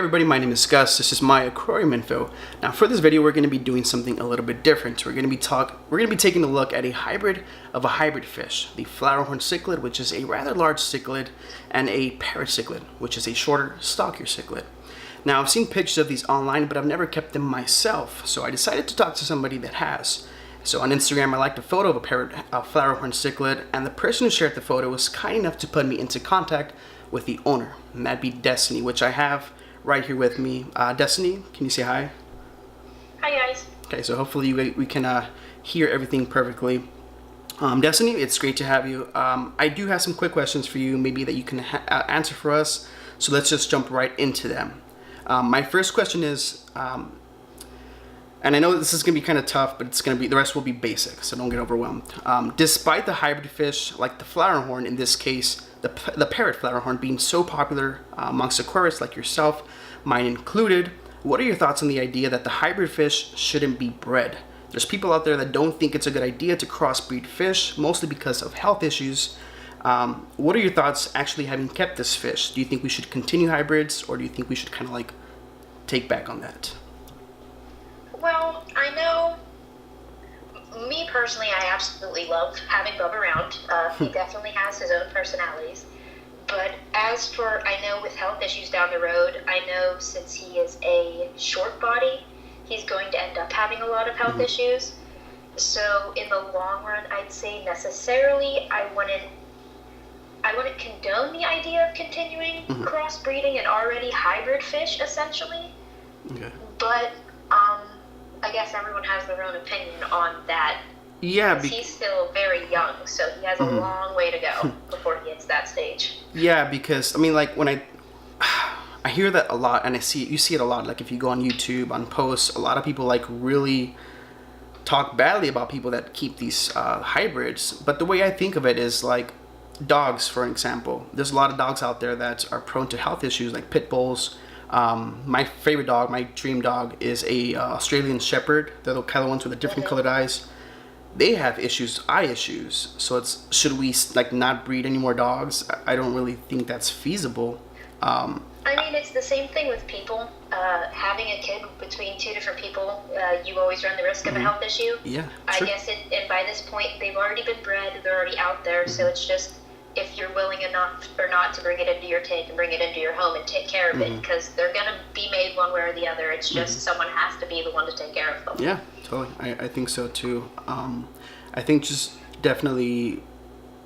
everybody, my name is Gus. This is Myaquariuminfo. Now for this video we're going to be doing something a little bit different. We're going to be taking a look at a hybrid fish, the Flowerhorn cichlid, which is a rather large cichlid, and a Parrot Cichlid, which is a shorter, stockier cichlid. Now I've seen pictures of these online, but I've never kept them myself, so I decided to talk to somebody that has. So on Instagram I liked a photo of a Flowerhorn cichlid, and the person who shared the photo was kind enough to put me into contact with the owner, and that'd be Destiny, which I have right here with me. Destiny, can you say hi? Hi guys. Okay, so hopefully we can hear everything perfectly. Destiny, it's great to have you. I do have some quick questions for you, maybe that you can answer for us. So let's just jump right into them. My first question is, and I know this is going to be kind of tough, but the rest will be basic, so don't get overwhelmed. Despite the hybrid fish, like the Flowerhorn, in this case, the Parrot Flowerhorn being so popular amongst aquarists like yourself, mine included, what are your thoughts on the idea that the hybrid fish shouldn't be bred? There's people out there that don't think it's a good idea to crossbreed fish, mostly because of health issues. What are your thoughts actually having kept this fish? Do you think we should continue hybrids, or do you think we should kind of like take back on that? Well, I know, me personally, I absolutely love having Bub around. He definitely has his own personalities. But as for, I know with health issues down the road, I know since he is a short body, he's going to end up having a lot of health issues. So in the long run, I'd say necessarily I wouldn't condone the idea of continuing crossbreeding an already hybrid fish, essentially. Okay. But I guess everyone has their own opinion on that. Yeah, he's still very young, so he has a long way to go before he hits that stage. Yeah, because I mean, like when I hear that a lot, and you see it a lot. Like if you go on YouTube, on posts, a lot of people like really talk badly about people that keep these hybrids. But the way I think of it is like dogs, for example. There's a lot of dogs out there that are prone to health issues, like pit bulls. My favorite dog, my dream dog, is a Australian Shepherd. They're the kind of ones with the different colored eyes. They have eye issues. So should we like not breed any more dogs? I don't really think that's feasible. I mean, it's the same thing with people. Having a kid between two different people, you always run the risk of a health issue. Yeah, I guess and by this point, they've already been bred. They're already out there. So it's just if you're willing enough or not to bring it into your tank and bring it into your home and take care of it, because they're going to be made one way or the other. It's just someone has to be the one to take care of them. Yeah, totally. I think so too. I think just definitely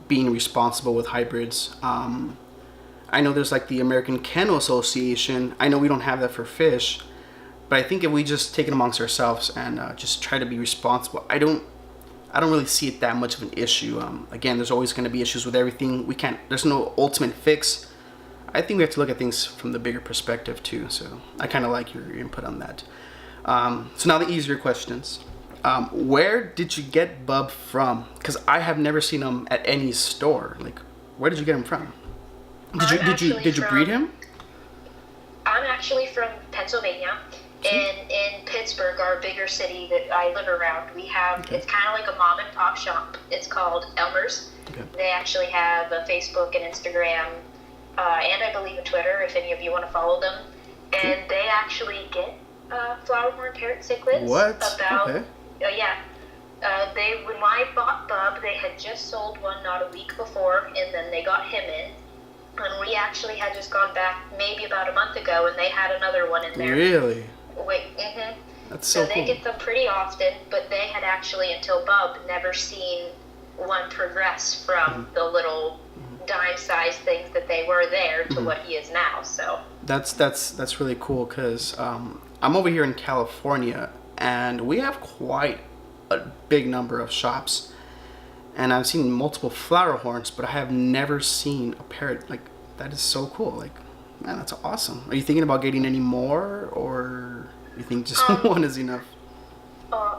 being responsible with hybrids. I know there's like the American Kennel Association. I know we don't have that for fish, but I think if we just take it amongst ourselves and just try to be responsible, I don't really see it that much of an issue. Again, there's always going to be issues with everything. There's no ultimate fix. I think we have to look at things from the bigger perspective too. So I kind of like your input on that. So now the easier questions. Where did you get Bub from? Because I have never seen him at any store. Like, where did you get him from? Did you breed him? I'm actually from Pennsylvania. And in Pittsburgh, our bigger city that I live around, we have, it's kind of like a mom and pop shop. It's called Elmer's. Okay. They actually have a Facebook and Instagram, and I believe a Twitter, if any of you want to follow them. And they actually get Flowerhorn Parrot Cichlids. What? When I bought Bub, they had just sold one not a week before, and then they got him in. And we actually had just gone back maybe about a month ago, and they had another one in there. Really? That's so cool. They get them pretty often, but they had actually, until Bub, never seen one progress from the little dime-sized things that they were there to what he is now. So that's really cool, because I'm over here in California, and we have quite a big number of shops. And I've seen multiple Flowerhorns, but I have never seen a parrot. Like, that is so cool. Like, man, that's awesome. Are you thinking about getting any more, or you think just one is enough?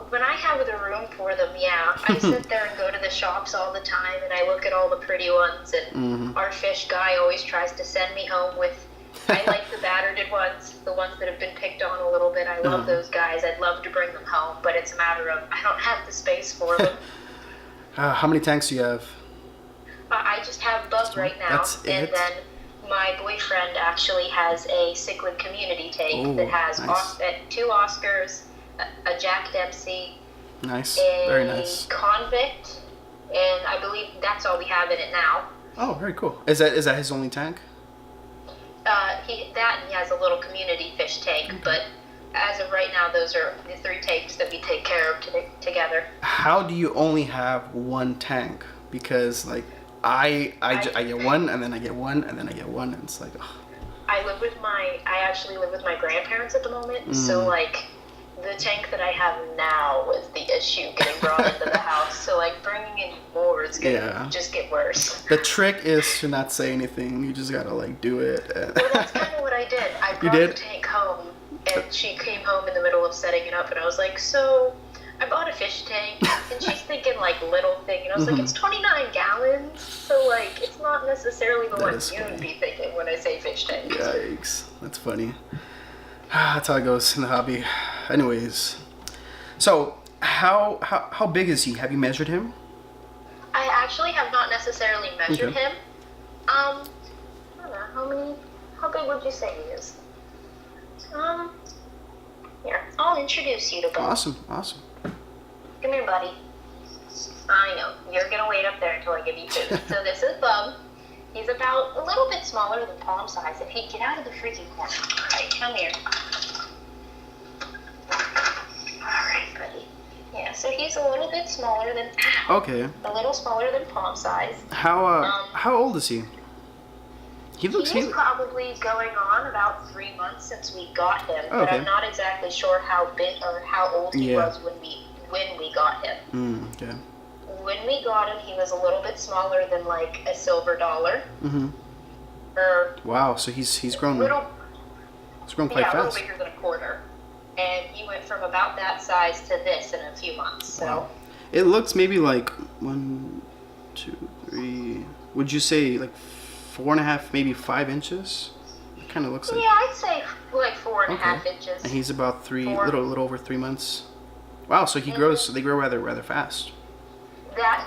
When I have the room for them, yeah. I sit there and go to the shops all the time, and I look at all the pretty ones, and our fish guy always tries to send me home with, I like the battered ones, the ones that have been picked on a little bit. I love those guys. I'd love to bring them home, but it's a matter of I don't have the space for them. How many tanks do you have? I just have Bub right now. That's it? And then my boyfriend actually has a cichlid community tank that has nice. 2 Oscars, a Jack Dempsey, Nice. a Very nice. convict, and I believe that's all we have in it now. Oh, very cool. Is that his only tank? He has a little community fish tank, but as of right now, those are the 3 tanks that we take care of together. How do you only have one tank? Because like I get one, and then I get one, and then I get one, and it's like. Ugh. I actually live with my grandparents at the moment, so like the tank that I have now was the issue getting brought into the house. So like bringing in more is gonna just get worse. The trick is to not say anything. You just gotta like do it. Well, that's kind of what I did. I brought the tank home, and she came home in the middle of setting it up, and I was like, so I bought a fish tank, and she's thinking like little thing, and I was like, it's 29 gallons, so like it's not necessarily the one you'd be thinking when I say fish tank. Yikes, that's funny. That's how it goes in the hobby. Anyways, so how big is he? Have you measured him? I actually have not necessarily measured him. I don't know, how big would you say he is? Here, I'll introduce you to Bub. Awesome. Come here, buddy. I know, you're gonna wait up there until I give you food. So this is Bub. He's about a little bit smaller than palm size. If he'd get out of the freaking corner. Alright, come here. Alright, buddy. Yeah, so he's a little bit smaller than... Okay. A little smaller than palm size. How old is he? He's probably going on about 3 months since we got him, but I'm not exactly sure how big or how old he was when we got him. Okay. When we got him, he was a little bit smaller than like a silver dollar. Wow, so he's grown. He's grown quite fast. A little bigger than a quarter, and he went from about that size to this in a few months. So wow. It looks maybe like 1, 2, 3. Would you say like 4.5, maybe 5 inches? It kind of looks like. Yeah, I'd say like 4.5 inches. And he's about little over 3 months. Wow, so he grows. So they grow rather fast.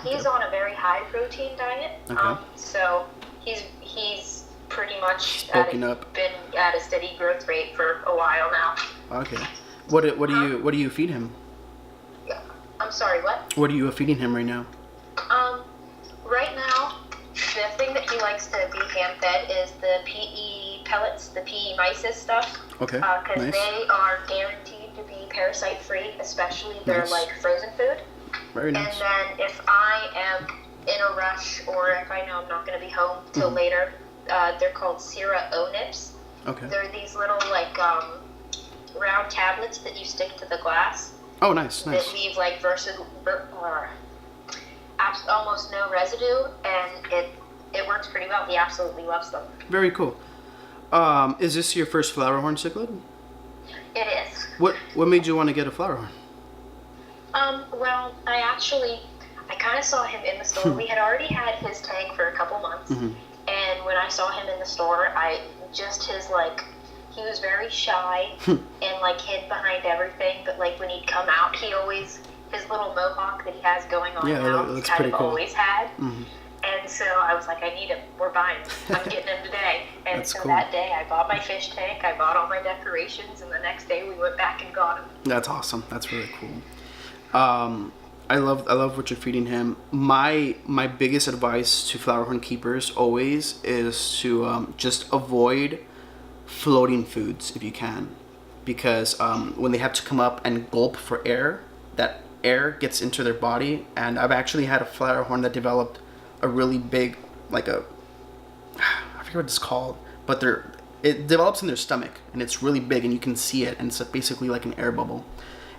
He's on a very high protein diet. So he's pretty much been at a steady growth rate for a while now. Okay. What do you feed him? I'm sorry, what? What are you feeding him right now? Right now, the thing that he likes to be hand fed is the PE pellets, the PE mysis stuff. Okay. Because they are guaranteed to be parasite free, especially their like frozen food. Very nice. And then if I am in a rush or if I know I'm not going to be home till later, they're called Sira O-Nips. Okay. They're these little like round tablets that you stick to the glass. Oh, nice. That leave like almost no residue, and it works pretty well. He absolutely loves them. Very cool. Is this your first Flowerhorn cichlid? It is. What made you want to get a Flowerhorn? Well, I kind of saw him in the store. We had already had his tank for a couple months, and when I saw him in the store, he was very shy and like hid behind everything, but like when he'd come out, his little mohawk that he has going on now, he's kind of always had. And so I was like, I need him. We're buying him. I'm getting him today. And that day I bought my fish tank, I bought all my decorations, and the next day we went back and got him. That's awesome. That's really cool. I love what you're feeding him. My biggest advice to Flowerhorn keepers always is to just avoid floating foods if you can, because when they have to come up and gulp for air, that air gets into their body. And I've actually had a Flowerhorn that developed a really big, like I forget what it's called, but it develops in their stomach, and it's really big, and you can see it, and it's basically like an air bubble,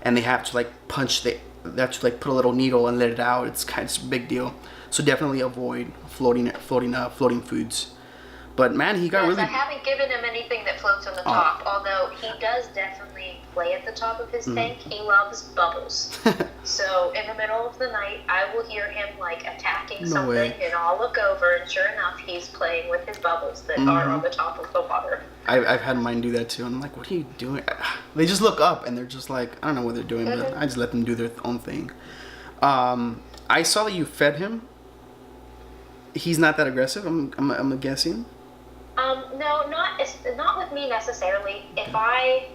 and they have to like put a little needle and let it out. It's a big deal. So definitely avoid floating foods. But man, he got really... I haven't given him anything that floats on the top, although he does definitely play at the top of his tank. He loves bubbles. So in the middle of the night, I will hear him like attacking something, and I'll look over, and sure enough, he's playing with his bubbles that are on the top of the water. I've had mine do that too, and I'm like, what are you doing? They just look up, and they're just like, I don't know what they're doing, but I just let them do their own thing. I saw that you fed him. He's not that aggressive, I'm guessing. No, not with me necessarily. If I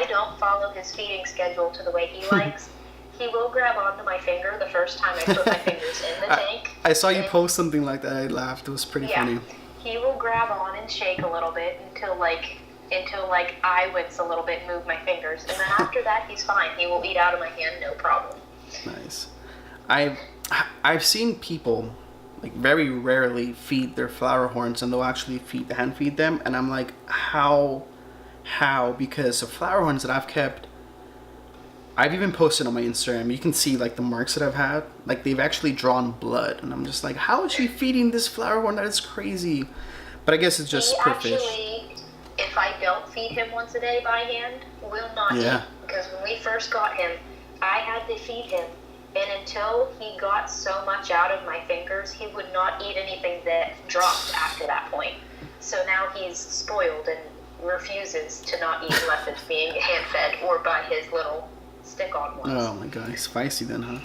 don't follow his feeding schedule to the way he likes, he will grab onto my finger the first time I put my fingers in the tank. I saw you post something like that. I laughed. It was pretty funny. He will grab on and shake a little bit until I wince a little bit and move my fingers, and then after that he's fine. He will eat out of my hand, no problem. Nice. I've seen people like very rarely feed their flower horns, and they'll actually hand feed them, and I'm like, how? Because the flower horns that I've kept, I've even posted on my Instagram. You can see like the marks that I've had. Like they've actually drawn blood, and I'm just like, how is she feeding this flower horn? That is crazy. But I guess it's just per fish. Actually, if I don't feed him once a day by hand, will not eat. Because when we first got him, I had to feed him, and until he got so much out of my fingers, he would not eat anything that dropped after that point. So now he's spoiled and refuses to not eat unless it's being hand-fed or by his little stick-on ones. Oh my god, he's feisty then, huh?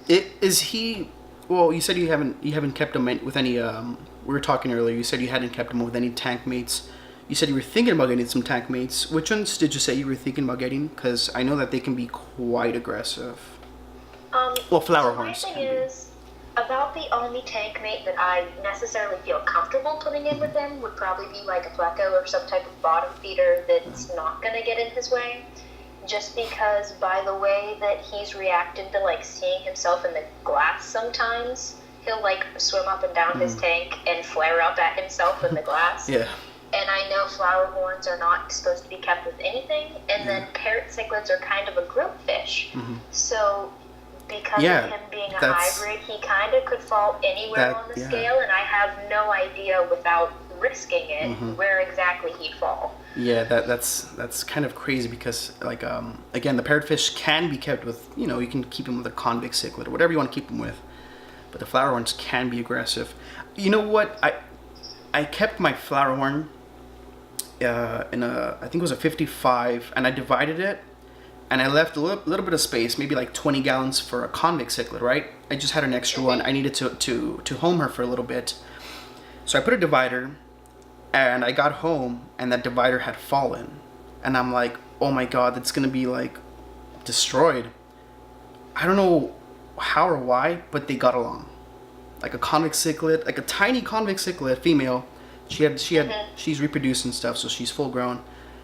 Is he? Well, you said you haven't kept him with any. We were talking earlier. You said you hadn't kept him with any tank mates. You said you were thinking about getting some tank mates. Which ones did you say you were thinking about getting? Because I know that they can be quite aggressive. Well, flower horns. My thing is, about the only tank mate that I necessarily feel comfortable putting in with him would probably be like a pleco or some type of bottom feeder that's not going to get in his way. Just because by the way that he's reacted to like seeing himself in the glass sometimes, he'll like swim up and down his tank and flare up at himself in the glass. Yeah. And I know flower horns are not supposed to be kept with anything, and then parrot cichlids are kind of a group fish. So because of him being a hybrid, he kind of could fall anywhere on the scale, and I have no idea without risking it where exactly he'd fall. Yeah, that's kind of crazy because like again, the parrotfish can be kept with, you can keep him with a convict cichlid or whatever you want to keep him with, but the flower horns can be aggressive. You know what? I kept my flower horn in I think it was a 55, and I divided it, and I left a little bit of space, maybe like 20 gallons for a convict cichlid, right? I just had an extra one. I needed to home her for a little bit, so I put a divider. And I got home, and that divider had fallen. And I'm like, oh my god, that's going to be, like, destroyed. I don't know how or why, but they got along. Like a convict cichlid, like a tiny convict cichlid, female. She's reproduced and stuff, so she's full grown.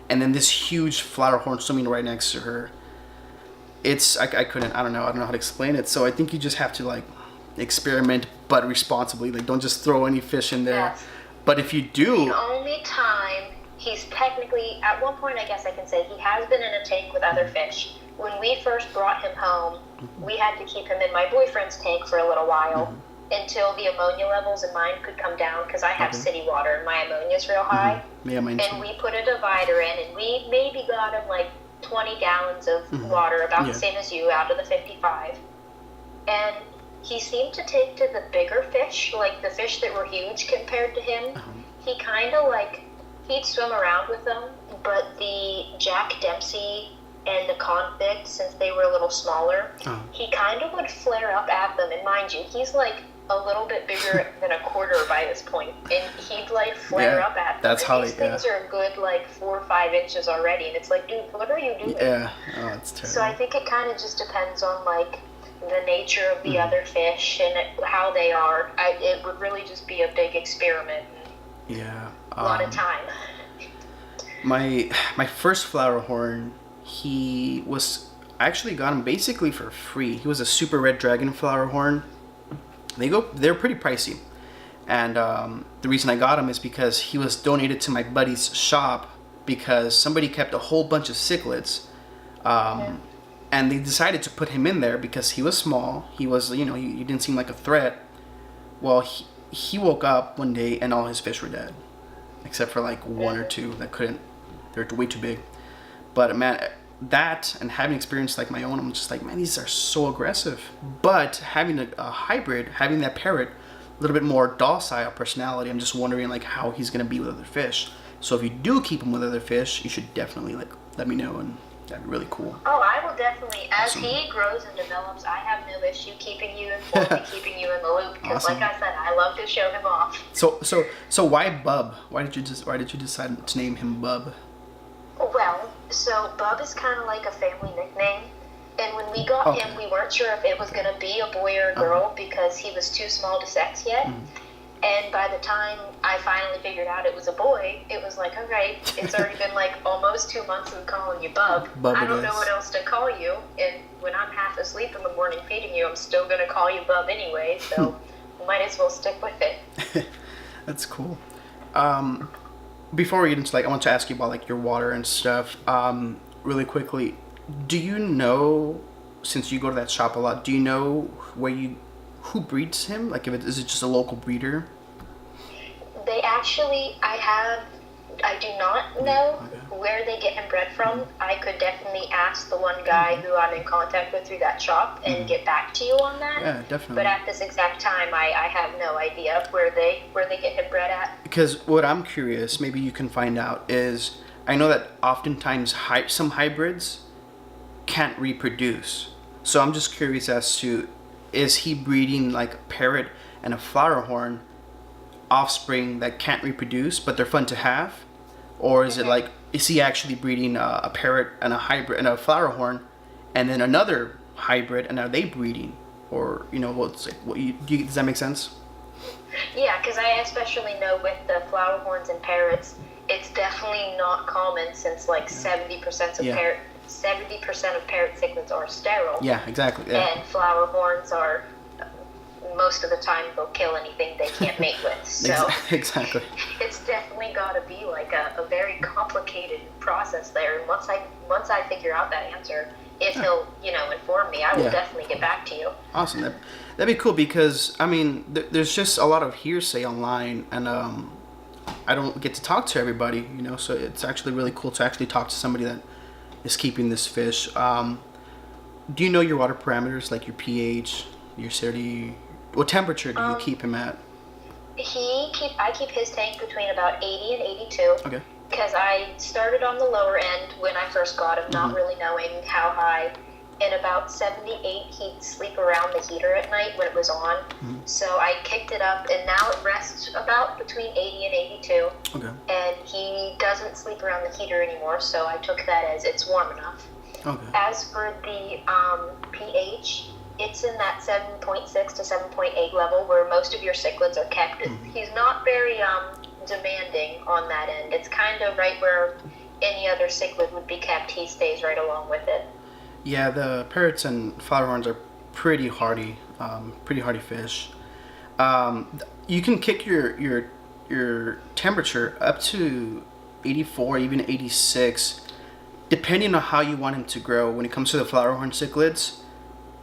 And then this huge flower horn swimming right next to her. I don't know how to explain it. So I think you just have to, like, experiment, but responsibly. Like, don't just throw any fish in there. Yes. But if you do... The only time he's technically... At one point, I guess I can say, he has been in a tank with other fish. When we first brought him home, we had to keep him in my boyfriend's tank for a little while until the ammonia levels in mine could come down, because I have city water and my ammonia's real high. Yeah, mine too. And we put a divider in, and we maybe got him like 20 gallons of water, about the same as you, out of the 55. And... he seemed to take to the bigger fish, like the fish that were huge compared to him. He kind of he'd swim around with them, but the Jack Dempsey and the convict, since they were a little smaller, he kind of would flare up at them. And mind you, he's like a little bit bigger than a quarter by this point, and he'd like flare up at them. That's how these things are a good 4 or 5 inches already, and it's like, dude, what are you doing? Yeah, oh, that's terrible. So I think it kind of just depends on the nature of the other fish and how they are. It would really just be a big experiment. Yeah. A lot of time. My first flower horn, I actually got him basically for free. He was a super red dragon flower horn. They're pretty pricey. And the reason I got him is because he was donated to my buddy's shop because somebody kept a whole bunch of cichlids. And they decided to put him in there because he was small. He was, he didn't seem like a threat. Well, he woke up one day and all his fish were dead. Except for one or two that couldn't. They're way too big. But man, that and having experience like my own, I'm just like, man, these are so aggressive. But having a hybrid, having that parrot, a little bit more docile personality, I'm just wondering how he's going to be with other fish. So if you do keep him with other fish, you should definitely let me know, and that'd be really cool. Oh, I will definitely. As he grows and develops, I have no issue keeping you informed and keeping you in the loop. Because like I said, I love to show him off. So why Bub? Why did you decide to name him Bub? Well, so Bub is kind of like a family nickname. And when we got him, we weren't sure if it was going to be a boy or a girl because he was too small to sex yet. And by the time I finally figured out it was a boy, it was like, all right, it's already been like almost 2 months of calling you Bub. I don't know what else to call you. And when I'm half asleep in the morning feeding you, I'm still going to call you Bub anyway. So might as well stick with it. That's cool. Before we get into, like, I want to ask you about, like, your water and stuff. Really quickly, do you know, since you go to that shop a lot, do you know who breeds him? Like, is it just a local breeder? They actually, I do not know where they get him bred from. I could definitely ask the one guy who I'm in contact with through that shop and get back to you on that. Yeah, definitely. But at this exact time, I have no idea where they get him bred at. Because what I'm curious, maybe you can find out, is I know that oftentimes some hybrids can't reproduce. So I'm just curious as to, is he breeding like a parrot and a flowerhorn offspring that can't reproduce but they're fun to have? Or is it like, is he actually breeding a parrot and a hybrid and a flowerhorn and then another hybrid, and are they breeding? Or, you know, does that make sense? Yeah, because I especially know with the flowerhorns and parrots, it's definitely not common since like 70% of parrot cichlids are sterile. Yeah, exactly. Yeah. And flowerhorns are, most of the time, they'll kill anything they can't mate with. So exactly. It's definitely got to be like a very complicated process there. And once I figure out that answer, if he'll, inform me, I will definitely get back to you. Awesome. That'd be cool because, I mean, there's just a lot of hearsay online, and I don't get to talk to everybody, so it's actually really cool to actually talk to somebody that is keeping this fish. Do you know your water parameters, like your pH, your acidity? What temperature do you keep him at? I keep his tank between about 80 and 82. Okay. Because I started on the lower end when I first got him, not really knowing how high. And about 78, he'd sleep around the heater at night when it was on. So I kicked it up, and now it rests about between 80 and 82. Okay. And he doesn't sleep around the heater anymore, so I took that as it's warm enough. Okay. As for the pH, it's in that 7.6 to 7.8 level where most of your cichlids are kept. He's not very demanding on that end. It's kind of right where any other cichlid would be kept. He stays right along with it. Yeah, the parrots and flowerhorns are pretty hardy fish. You can kick your temperature up to 84, even 86, depending on how you want him to grow. When it comes to the flowerhorn cichlids,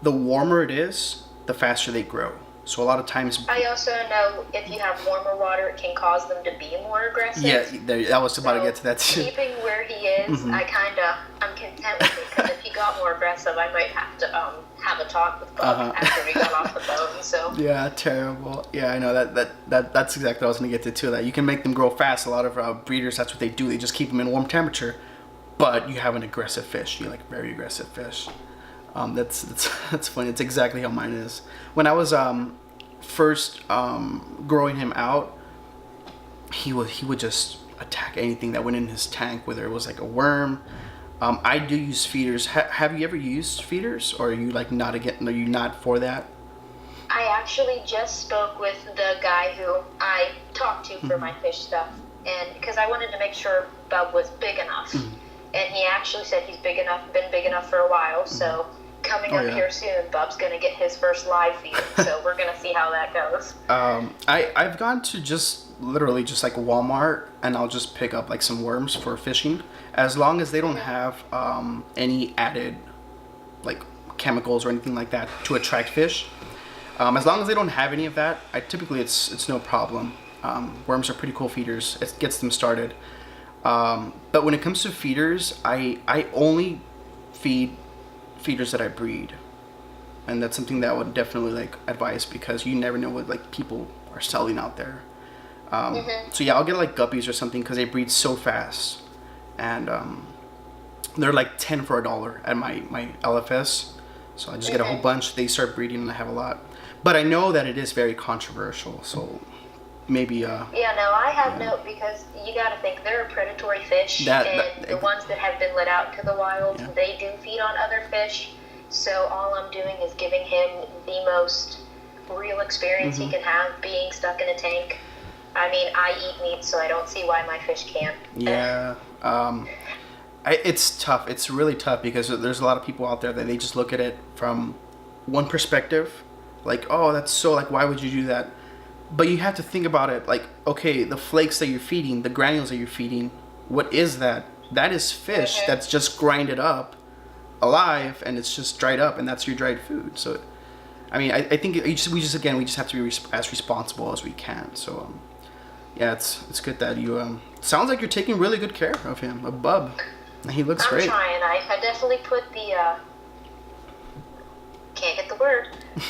the warmer it is, the faster they grow. So a lot of times... I also know if you have warmer water, it can cause them to be more aggressive. Yeah, I was about to get to that too. Keeping where he is, I'm content with it, because if he got more aggressive, I might have to have a talk with Bob after we got off the phone. So. Yeah, terrible. Yeah, I know that's exactly what I was going to get to too. That you can make them grow fast. A lot of breeders, that's what they do. They just keep them in warm temperature, but you have an aggressive fish. You like very aggressive fish. That's funny. It's exactly how mine is. When I was first growing him out, he would just attack anything that went in his tank, whether it was like a worm. I do use feeders. Have you ever used feeders, or are you like not Are you not for that? I actually just spoke with the guy who I talked to for my fish stuff, and because I wanted to make sure Bub was big enough, and he actually said he's been big enough for a while. So coming up here soon, Bub's gonna get his first live feed, so we're gonna see how that goes. I've gone to literally just like Walmart, and I'll just pick up like some worms for fishing, as long as they don't have any added like chemicals or anything like that to attract fish. As long as they don't have any of that, typically it's no problem. Worms are pretty cool feeders. It gets them started. But when it comes to feeders, I only feed feeders that I breed, and that's something that I would definitely like advise, because you never know what like people are selling out there. So yeah, I'll get like guppies or something, because they breed so fast, and they're like 10 for $1 at my LFS. So I just get a whole bunch. They start breeding, and I have a lot. But I know that it is very controversial, so maybe Yeah, no, I have no, because you got to think they're a predatory fish, and the ones that have been let out to the wild, they do feed on other fish. So all I'm doing is giving him the most real experience he can have being stuck in a tank. I mean, I eat meat, so I don't see why my fish can't. Yeah. It's tough. It's really tough because there's a lot of people out there that they just look at it from one perspective, like, oh, that's so, like, why would you do that? But you have to think about it, like, okay, the flakes that you're feeding, the granules that you're feeding, what is that? That is fish that's just grinded up, alive, and it's just dried up, and that's your dried food. So, I mean, I think we just have to be as responsible as we can. So, yeah, it's good that you. Sounds like you're taking really good care of him, a bub. He looks great. I'm trying. I definitely put the. Can't get the word.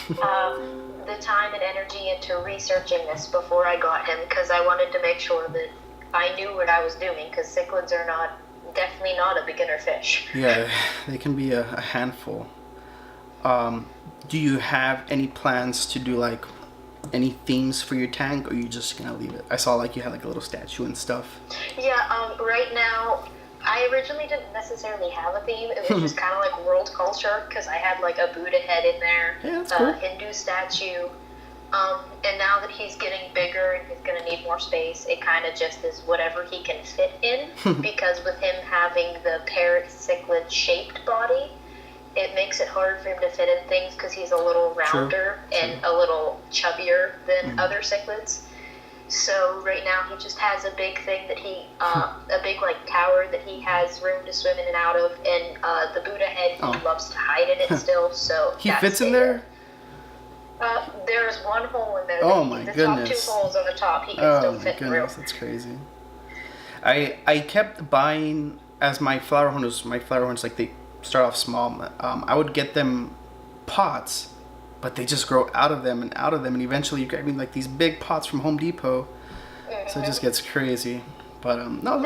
The time and energy into researching this before I got him, because I wanted to make sure that I knew what I was doing, because cichlids are definitely not a beginner fish. Yeah, they can be a handful. Do you have any plans to do like any themes for your tank, or are you just gonna leave it? I saw like you had like a little statue and stuff. Yeah, right now I originally didn't necessarily have a theme. It was just kind of like world culture, because I had like a Buddha head in there, cool. Hindu statue. And now that he's getting bigger and he's going to need more space, it kind of just is whatever he can fit in. Because with him having the Parrot Cichlid shaped body, it makes it hard for him to fit in things because he's a little rounder and a little chubbier than other cichlids. So right now he just has a big thing that a big like tower that he has room to swim in and out of, and the Buddha head, he loves to hide in it still. So he fits in there? There's one hole in there. Oh my goodness! The top 2 holes on the top he can still fit through. That's crazy. I kept buying, as my flowerhorns, like they start off small. I would get them pots, but they just grow out of them, and eventually you're getting like these big pots from Home Depot. So it just gets crazy. But no.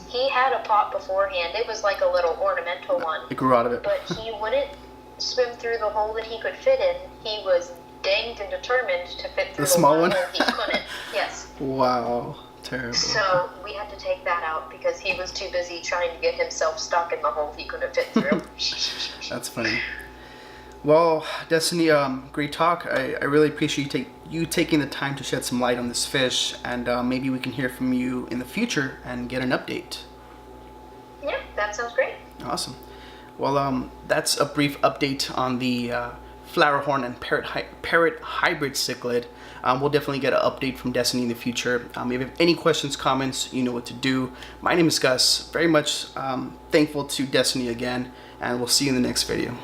He had a pot beforehand. It was like a little ornamental one. It grew out of it. But he wouldn't swim through the hole that he could fit in. He was danged and determined to fit through the small one. Hole he couldn't. Yes. Wow. Terrible. So we had to take that out because he was too busy trying to get himself stuck in the hole he couldn't fit through. That's funny. Well, Destiny, great talk. I really appreciate you taking the time to shed some light on this fish, and maybe we can hear from you in the future and get an update. Yeah, that sounds great. Awesome. Well, that's a brief update on the Flowerhorn and Parrot hybrid cichlid. We'll definitely get an update from Destiny in the future. If you have any questions, comments, you know what to do. My name is Gus. Very much thankful to Destiny again, and we'll see you in the next video.